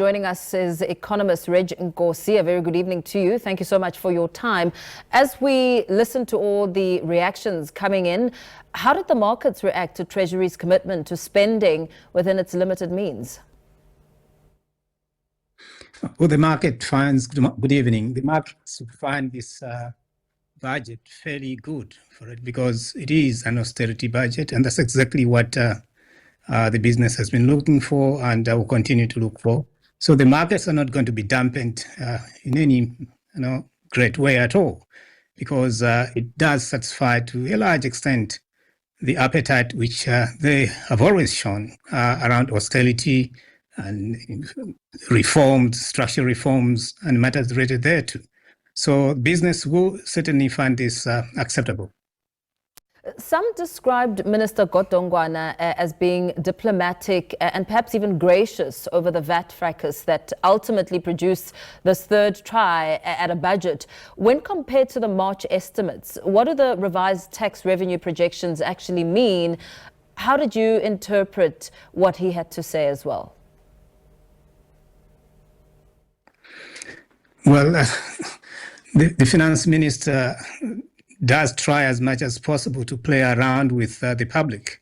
joining us is Economist Redge Nkosi. A very good evening to you. Thank you so much for your time. As we listen to all the reactions coming in, how did the markets react to Treasury's commitment to spending within its limited means? Well, the market finds, good evening, the markets find this budget fairly good for it because it is an austerity budget, and that's exactly what the business has been looking for and will continue to look for. So the markets are not going to be dampened in any great way at all, because it does satisfy to a large extent the appetite which they have always shown around austerity and structural reforms and matters related thereto. So business will certainly find this acceptable. Some described Minister Godongwana as being diplomatic and perhaps even gracious over the VAT fracas that ultimately produced this third try at a budget. When compared to the March estimates, what do the revised tax revenue projections actually mean? How did you interpret what he had to say as well? Well, the finance minister does try as much as possible to play around with the public.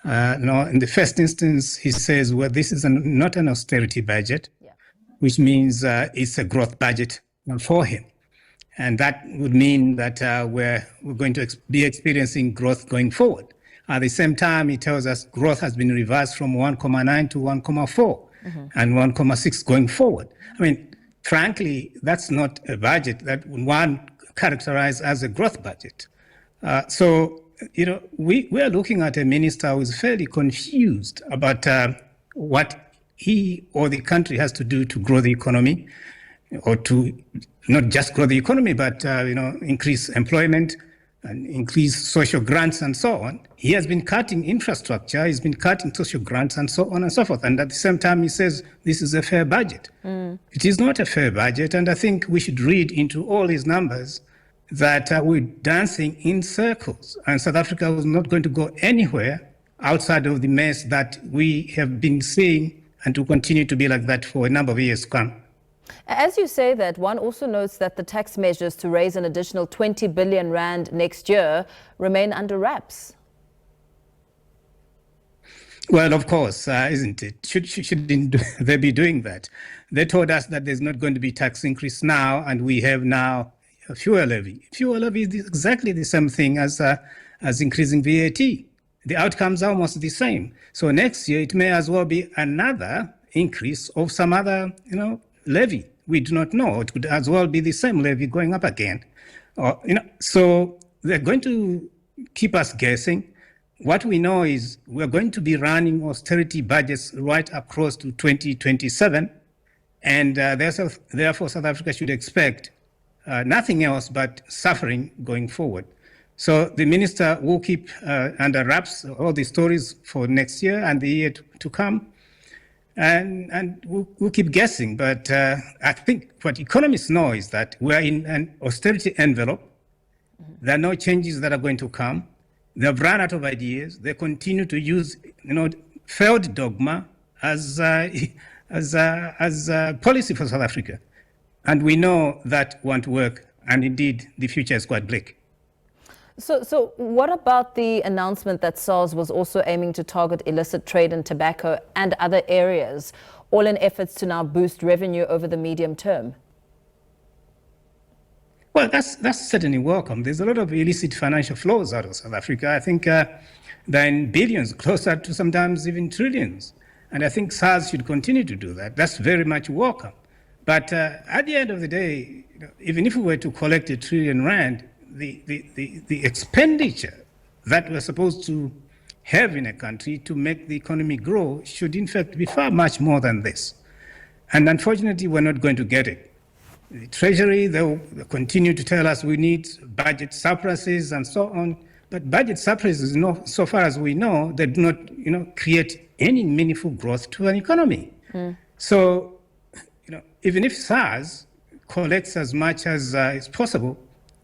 In the first instance, he says, well, this is not an austerity budget, which means it's a growth budget for him. And that would mean that we're going to be experiencing growth going forward. At the same time, he tells us growth has been reversed from 1.9 to 1.4 and 1.6 going forward. I mean, frankly, that's not a budget that one characterize as a growth budget. We are looking at a minister who is fairly confused about what he or the country has to do to grow the economy, or to not just grow the economy, but increase employment and increase social grants and so on. He has been cutting infrastructure, he's been cutting social grants and so on and so forth. And at the same time, he says this is a fair budget. It is not a fair budget. And I think we should read into all his numbers that we're dancing in circles. And South Africa was not going to go anywhere outside of the mess that we have been seeing, and to continue to be like that for a number of years to come. As you say that, one also notes that the tax measures to raise an additional 20 billion rand next year remain under wraps. Well, of course, isn't it? Shouldn't they be doing that? They told us that there's not going to be tax increase now, and we have now a fuel levy. Fuel levy is exactly the same thing as increasing VAT. The outcomes are almost the same. So next year, it may as well be another increase of some other, levy. We do not know. It could as well be the same levy going up again. So they're going to keep us guessing. What we know is we're going to be running austerity budgets right across to 2027. And therefore, South Africa should expect nothing else but suffering going forward. So the minister will keep under wraps all the stories for next year and the year to come. And we'll keep guessing. But I think what economists know is that we're in an austerity envelope. There are no changes that are going to come. They've run out of ideas. They continue to use, failed dogma as policy for South Africa. And we know that won't work. And indeed, the future is quite bleak. So what about the announcement that SARS was also aiming to target illicit trade in tobacco and other areas, all in efforts to now boost revenue over the medium term? Well, that's certainly welcome. There's a lot of illicit financial flows out of South Africa. I think they're in billions, closer to sometimes even trillions. And I think SARS should continue to do that. That's very much welcome. But at the end of the day, even if we were to collect R1 trillion, the expenditure that we're supposed to have in a country to make the economy grow should in fact be far much more than this. And unfortunately, we're not going to get it. The Treasury, they'll continue to tell us we need budget surpluses and so on. But budget surpluses, so far as we know, they do not, create any meaningful growth to an economy. So, even if SARS collects as much as is possible,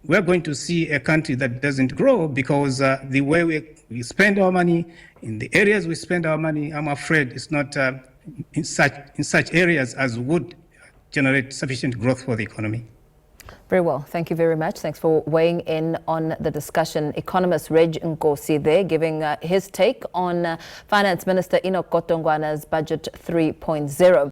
we're going to see a country that doesn't grow because the way we spend our money, in the areas we spend our money, I'm afraid it's not in such areas as would generate sufficient growth for the economy. Very well. Thank you very much. Thanks for weighing in on the discussion. Economist Redge Nkosi there giving his take on Finance Minister Godongwana's Budget 3.0.